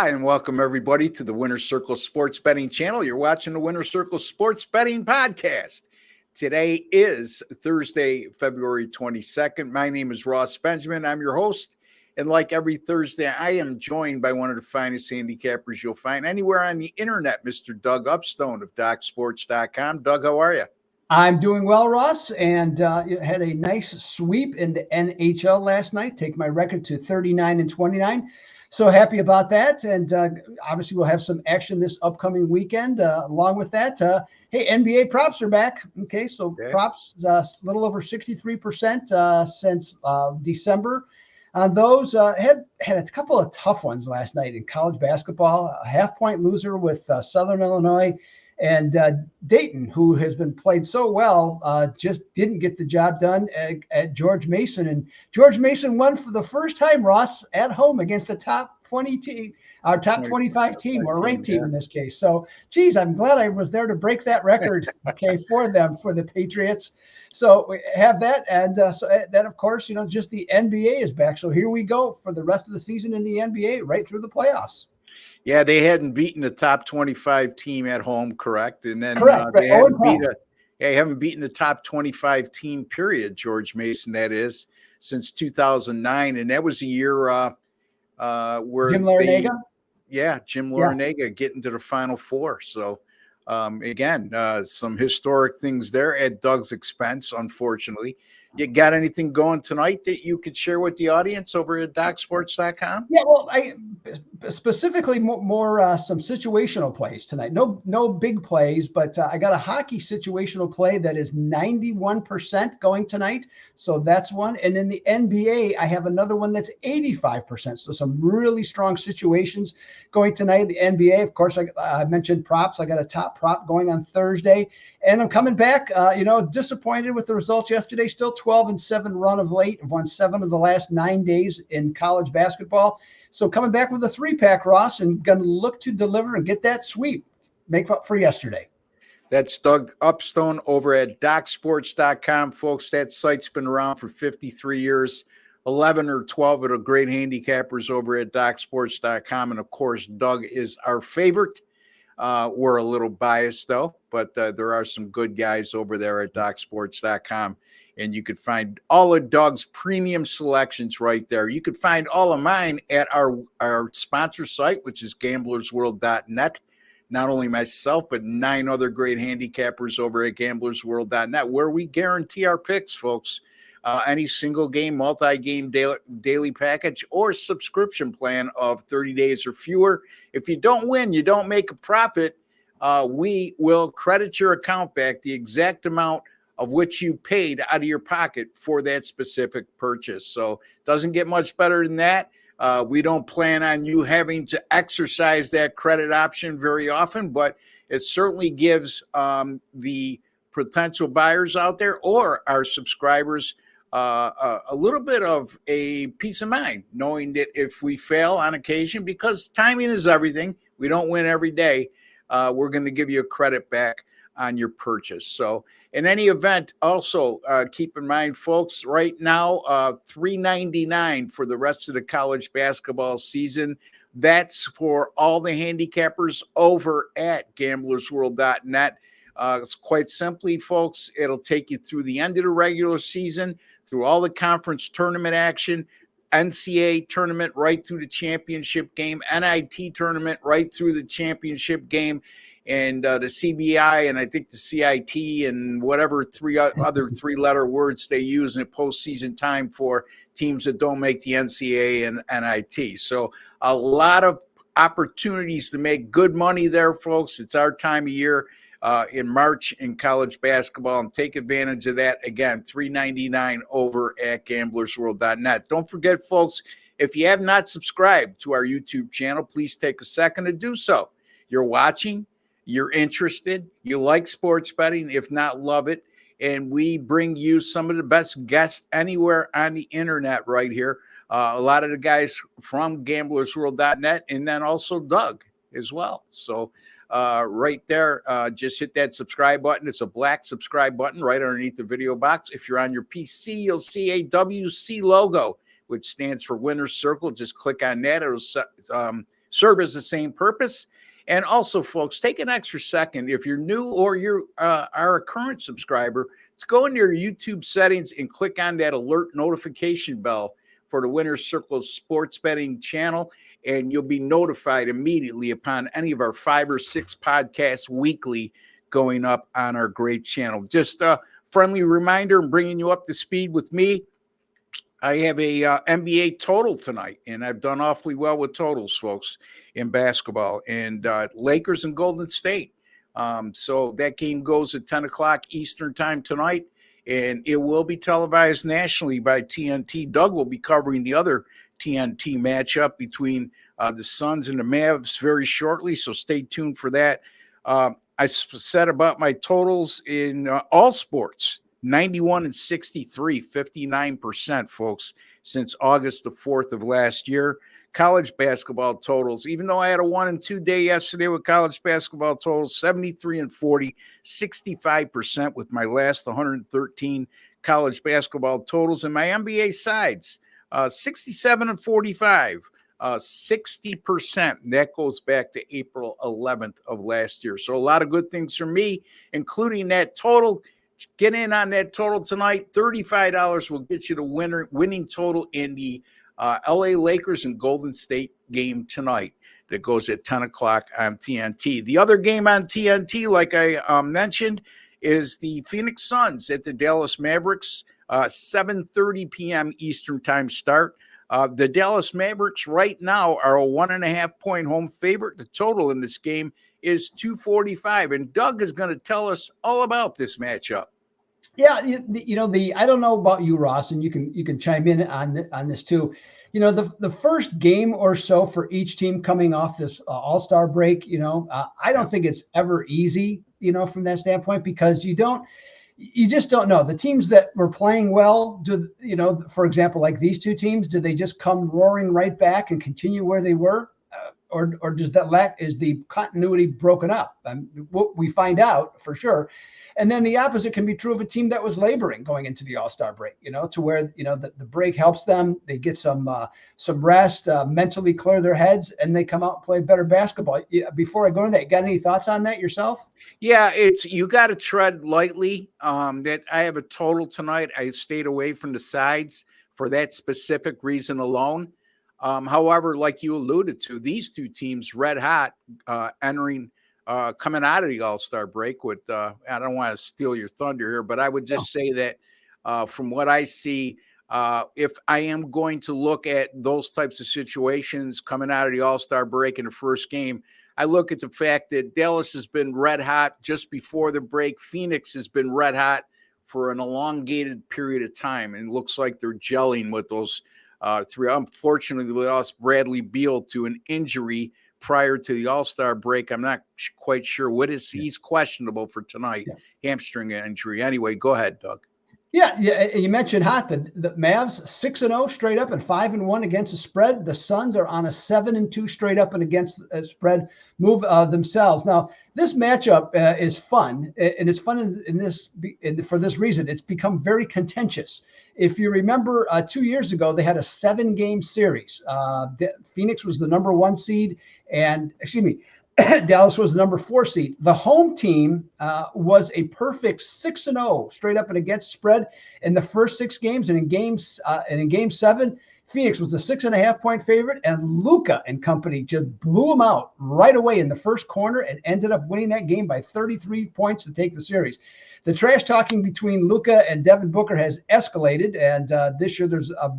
Hi, and welcome everybody to the Winner Circle Sports Betting Channel. You're watching the Winner Circle Sports Betting Podcast. Today is Thursday, February 22nd. My name is Ross Benjamin. I'm your host. And like every Thursday, I am joined by one of the finest handicappers you'll find anywhere on the internet, Mr. Doug Upstone of DocSports.com. Doug, how are you? I'm doing well, Ross, and had a nice sweep in the NHL last night. Take my record to 39-29. So happy about that. And obviously, we'll have some action this upcoming weekend. Along with that, hey, NBA props are back. Okay, so props a little over 63% since December. On those, had a couple of tough ones last night in college basketball. A half-point loser with Southern Illinois. And Dayton, who has been played so well, just didn't get the job done at George Mason. And George Mason won for the first time, Ross, at home against the top 20 team, our top 25 team, or ranked team in this case. So, geez, I'm glad I was there to break that record, okay, for them, for the Patriots. So we have that. And so then, of course, just the NBA is back. So here we go for the rest of the season in the NBA, right through the playoffs. Yeah, they hadn't beaten the top 25 team at home, correct? And then they haven't beaten the top 25 team, period, George Mason, that is, since 2009. And that was a year where Jim Larrañaga? Jim Larrañaga getting to the Final Four. So, again, some historic things there at Doug's expense, unfortunately. You got anything going tonight that you could share with the audience over at DocSports.com? Yeah, well, I specifically more some situational plays tonight. No big plays, but I got a hockey situational play that is 91% going tonight. So that's one. And in the NBA, I have another one that's 85%. So some really strong situations going tonight in the NBA. Of course, I mentioned props. I got a top prop going on Thursday. And I'm coming back, disappointed with the results yesterday. Still 12-7 run of late. I've won 7 of the last 9 days in college basketball. So coming back with a 3-pack, Ross, and going to look to deliver and get that sweep, make up for yesterday. That's Doug Upstone over at DocSports.com, folks. That site's been around for 53 years. 11 or 12 of the great handicappers over at DocSports.com. And, of course, Doug is our favorite. We're a little biased, though, but there are some good guys over there at DocSports.com. And you could find all of Doug's premium selections right there. You could find all of mine at our sponsor site, which is gamblersworld.net. Not only myself, but 9 other great handicappers over at gamblersworld.net, where we guarantee our picks, folks. Any single game, multi-game daily package, or subscription plan of 30 days or fewer. If you don't win, you don't make a profit, we will credit your account back the exact amount of which you paid out of your pocket for that specific purchase. So it doesn't get much better than that. We don't plan on you having to exercise that credit option very often, but it certainly gives the potential buyers out there or our subscribers a little bit of a peace of mind, knowing that if we fail on occasion, because timing is everything, we don't win every day, we're going to give you a credit back on your purchase. So in any event, also keep in mind, folks, right now, $3.99 for the rest of the college basketball season. That's for all the handicappers over at gamblersworld.net. It's quite simply, folks, it'll take you through the end of the regular season, through all the conference tournament action, NCAA tournament right through the championship game, NIT tournament right through the championship game, and the CBI and I think the CIT and whatever other 3-letter words they use in postseason time for teams that don't make the NCAA and NIT. So a lot of opportunities to make good money there, folks. It's our time of year. In March in college basketball, and take advantage of that. Again, $3.99 over at gamblersworld.net. Don't forget, folks, if you have not subscribed to our YouTube channel, please take a second to do so. You're watching, you're interested, you like sports betting, if not, love it, and we bring you some of the best guests anywhere on the internet right here. A lot of the guys from gamblersworld.net, and then also Doug as well. So right there, just hit that subscribe button. It's a black subscribe button right underneath the video box. If you're on your PC, you'll see a WC logo, which stands for Winner's Circle. Just click on that. It'll serve as the same purpose. And also, folks, take an extra second. If you're new or you are a current subscriber, let's go into your YouTube settings and click on that alert notification bell for the Winner's Circle Sports Betting channel, and you'll be notified immediately upon any of our 5 or 6 podcasts weekly going up on our great channel. Just a friendly reminder and bringing you up to speed with me. I have a NBA total tonight, and I've done awfully well with totals, folks, in basketball, and Lakers and Golden State. So that game goes at 10 o'clock Eastern time tonight, and it will be televised nationally by TNT. Doug will be covering the other TNT matchup between the Suns and the Mavs very shortly, so stay tuned for that. I said about my totals in all sports. 91 and 63, 59%, folks, since August the 4th of last year. College basketball totals, even though I had a 1 and 2 day yesterday with college basketball totals, 73 and 40, 65% with my last 113 college basketball totals. And my NBA sides, 67 and 45, 60%. That goes back to April 11th of last year. So a lot of good things for me, including that total. Get in on that total tonight. $35 will get you the winning total in the LA Lakers and Golden State game tonight that goes at 10 o'clock on TNT. The other game on TNT, like I mentioned, is the Phoenix Suns at the Dallas Mavericks, 7:30 p.m. Eastern time start. The Dallas Mavericks right now are a 1.5-point home favorite. The total in this game is 245, and Doug is going to tell us all about this matchup. Yeah, I don't know about you, Ross, and you can chime in on this too. The first game or so for each team coming off this All-Star break, I don't think it's ever easy, from that standpoint, because you just don't know. The teams that were playing well, for example, like these two teams, do they just come roaring right back and continue where they were? Or is the continuity broken up? We find out for sure. And then the opposite can be true of a team that was laboring going into the All-Star break, to where, the break helps them. They get some rest, mentally clear their heads, and they come out and play better basketball. Before I go into that, got any thoughts on that yourself? Yeah, you got to tread lightly. That I have a total tonight. I stayed away from the sides for that specific reason alone. However, like you alluded to, these two teams red hot coming out of the All-Star break with, I don't want to steal your thunder here, but I would just say that from what I see, if I am going to look at those types of situations coming out of the All-Star break in the first game, I look at the fact that Dallas has been red hot just before the break. Phoenix has been red hot for an elongated period of time, and it looks like they're gelling with those three. Unfortunately, we lost Bradley Beal to an injury prior to the All-Star break. I'm not quite sure what is. He's questionable for tonight, hamstring injury. Anyway, go ahead, Doug. Yeah. You mentioned hot. The Mavs 6-0 straight up and 5-1 against the spread. The Suns are on a 7-2 straight up and against a spread move themselves. Now, this matchup is fun, and it's fun for this reason. It's become very contentious. If you remember, 2 years ago, they had a 7-game series. Phoenix was the number 1 seed, and Dallas was the number 4 seed. The home team was a perfect 6-0 straight up and against spread in the first 6 games, and in game 7, Phoenix was a 6.5-point favorite, and Luka and company just blew them out right away in the first corner and ended up winning that game by 33 points to take the series. The trash talking between Luka and Devin Booker has escalated, and this year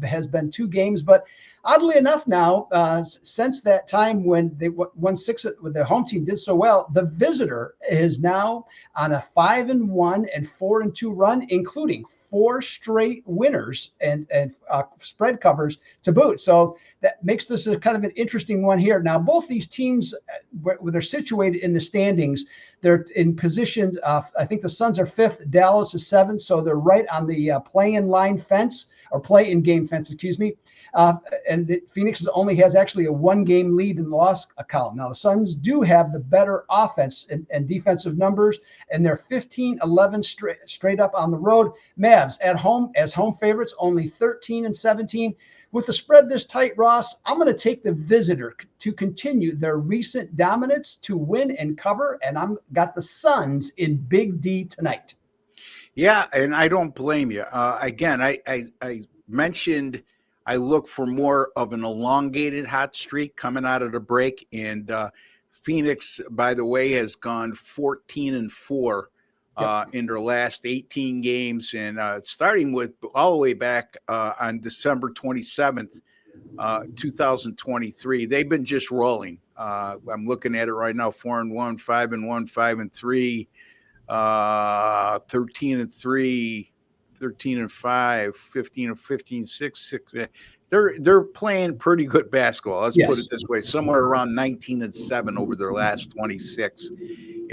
has been 2 games. But oddly enough, now since that time when they won 6, with the home team did so well, the visitor is now on a 5-1 and 4-2 run, including 4 straight winners and spread covers to boot. So that makes this a kind of an interesting one here. Now, both these teams, where they're situated in the standings, they're in positions. I think the Suns are 5th, Dallas is 7th, so they're right on the play-in line fence, or play-in game fence, excuse me. And Phoenix only has actually a 1-game lead in the loss column. Now, the Suns do have the better offense and defensive numbers, and they're 15-11 straight up on the road. Mavs at home as home favorites, only 13-17. With the spread this tight, Ross, I'm going to take the visitor to continue their recent dominance to win and cover, and I'm got the Suns in Big D tonight. Yeah, and I don't blame you. Again, I mentioned I look for more of an elongated hot streak coming out of the break, and Phoenix, by the way, has gone 14-4 in their last 18 games, and starting with all the way back on December 27th, 2023, they've been just rolling. I'm looking at it right now: 4-1, 5-1, 5-3. 13-3, 13-5, 15-15, 6. They're playing pretty good basketball. Let's put it this way: somewhere around 19-7 over their last 26.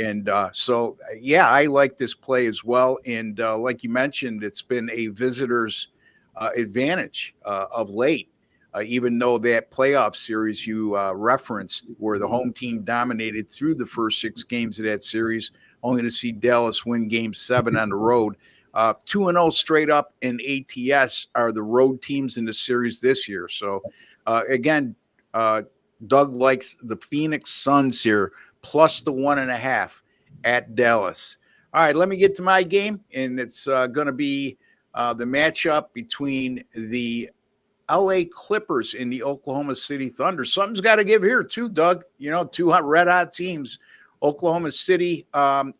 And so, yeah, I like this play as well. And like you mentioned, it's been a visitor's advantage of late. Even though that playoff series you referenced, where the home team dominated through the first 6 games of that series, only to see Dallas win Game 7 on the road. 2-0 straight up in ATS are the road teams in the series this year. So, again, Doug likes the Phoenix Suns here, plus the 1.5 at Dallas. All right, let me get to my game, and it's going to be the matchup between the LA Clippers and the Oklahoma City Thunder. Something's got to give here too, Doug. You know, 2 red hot teams. Oklahoma City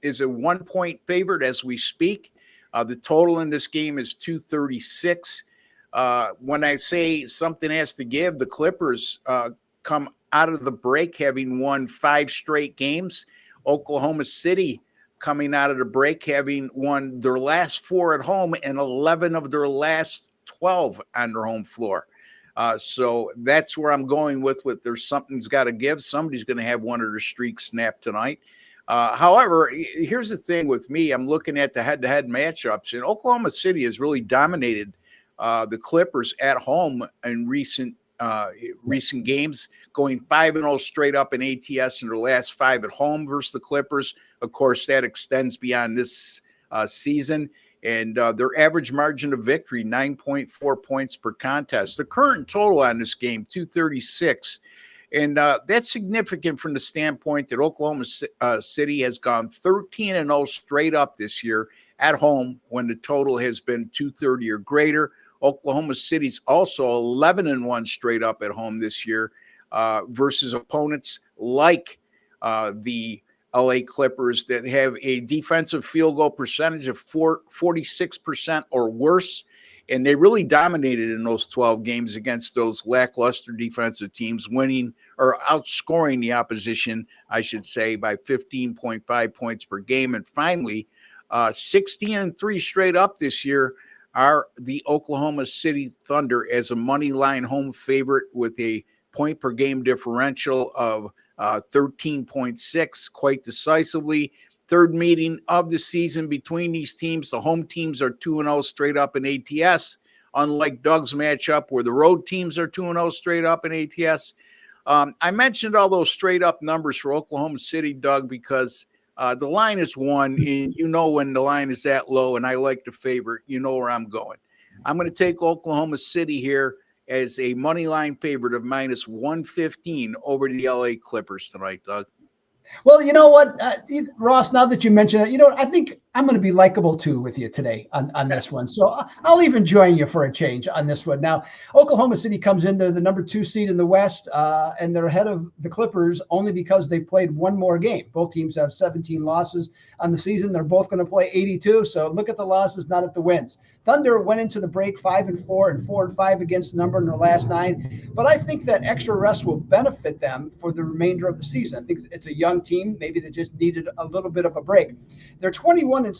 is a 1-point favorite as we speak. The total in this game is 236. When I say something has to give, the Clippers come out of the break having won 5 straight games. Oklahoma City coming out of the break having won their last 4 at home and 11 of their last 12 on their home floor. So that's where I'm going with there's something's got to give. Somebody's going to have one of their streaks snapped tonight. However, here's the thing with me. I'm looking at the head-to-head matchups, and Oklahoma City has really dominated the Clippers at home in recent games, going 5-0 straight up in ATS in their last 5 at home versus the Clippers. Of course, that extends beyond this season. And their average margin of victory, 9.4 points per contest. The current total on this game, 236. And that's significant from the standpoint that Oklahoma City has gone 13-0 straight up this year at home when the total has been 230 or greater. Oklahoma City's also 11-1 straight up at home this year versus opponents like the LA Clippers that have a defensive field goal percentage of 46% or worse. And they really dominated in those 12 games against those lackluster defensive teams, winning or outscoring the opposition, I should say, by 15.5 points per game. And finally, 16-3 straight up this year are the Oklahoma City Thunder as a money line home favorite with a point per game differential of 13.6, quite decisively. Third meeting of the season between these teams. The home teams are 2-0 straight up in ATS, unlike Doug's matchup where the road teams are 2-0 straight up in ATS. I mentioned all those straight up numbers for Oklahoma City, Doug, because the line is 1, and you know when the line is that low, and I like the favorite, you know where I'm going. I'm going to take Oklahoma City here as a money line favorite of minus 115 over the LA Clippers tonight, Doug. Well, you know what, Ross, now that you mention it, I think I'm going to be likable too with you today on this one. So I'll even join you for a change on this one. Now, Oklahoma City comes in, they're the number 2 seed in the West, and they're ahead of the Clippers only because they played one more game. Both teams have 17 losses on the season. They're both going to play 82. So look at the losses, not at the wins. Thunder went into the break 5-4 and 4-5 against the number in their last 9. But I think that extra rest will benefit them for the remainder of the season. I think it's a young team. Maybe they just needed a little bit of a break. They're 21 and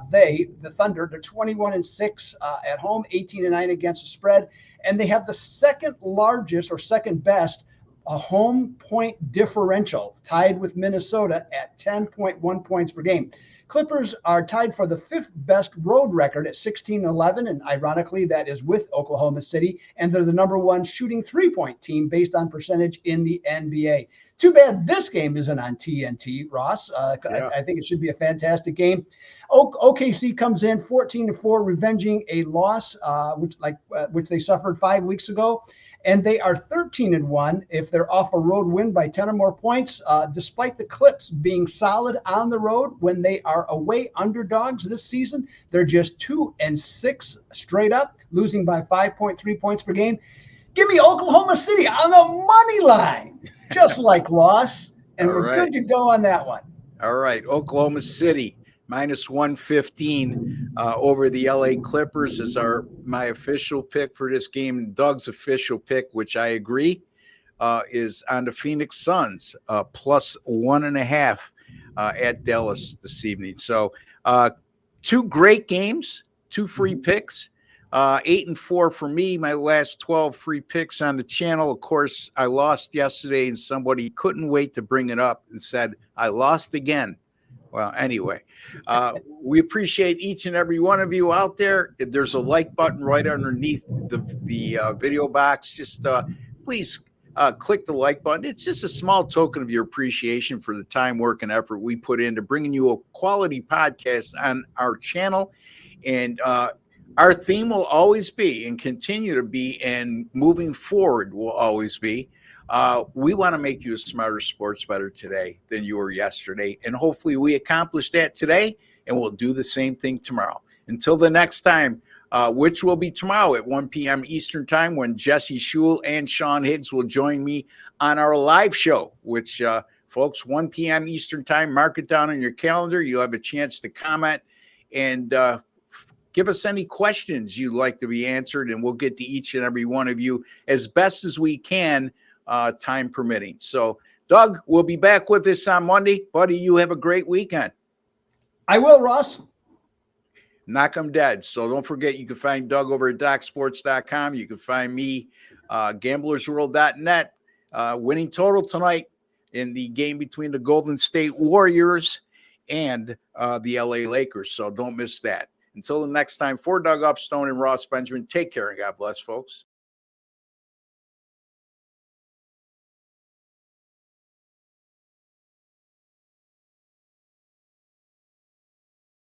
the Thunder, they're 21-6 at home, 18-9 against the spread, and they have the second largest or second best home point differential, tied with Minnesota at 10.1 points per game. Clippers are tied for the 5th best road record at 16-11, and ironically, that is with Oklahoma City, and they're the number 1 shooting three-point team based on percentage in the NBA. Too bad this game isn't on TNT, Ross. I think it should be a fantastic game. OKC comes in 14-4, revenging a loss which they suffered 5 weeks ago. And they are 13-1 if they're off a road win by 10 or more points, despite the Clips being solid on the road when they are away underdogs this season. They're just 2-6 straight up, losing by 5.3 points per game. Give me Oklahoma City on the money line, just like Ross. And we're good to go on that one. All right. Oklahoma City minus 115 over the LA Clippers is my official pick for this game. And Doug's official pick, which I agree, is on the Phoenix Suns plus 1.5 at Dallas this evening. So 2 great games, 2 free picks. 8-4 for me. My last 12 free picks on the channel. Of course, I lost yesterday, and somebody couldn't wait to bring it up and said, I lost again. Well, anyway, we appreciate each and every one of you out there. There's a like button right underneath the video box. Just please click the like button. It's just a small token of your appreciation for the time, work, and effort we put into bringing you a quality podcast on our channel. And our theme will always be, and continue to be, and moving forward will always be, we want to make you a smarter sports bettor today than you were yesterday. And hopefully we accomplish that today, and we'll do the same thing tomorrow. Until the next time, which will be tomorrow at 1 p.m. Eastern time, when Jesse Schule and Sean Higgs will join me on our live show, which, folks, 1 p.m. Eastern time, mark it down on your calendar. You'll have a chance to comment and give us any questions you'd like to be answered, and we'll get to each and every one of you as best as we can, time permitting. So, Doug, we'll be back with us on Monday. Buddy, you have a great weekend. I will, Ross. Knock 'em dead. So don't forget, you can find Doug over at DocSports.com. You can find me, GamblersWorld.net. Winning total tonight in the game between the Golden State Warriors and the LA Lakers. So don't miss that. Until the next time, for Doug Upstone and Ross Benjamin, take care and God bless, folks.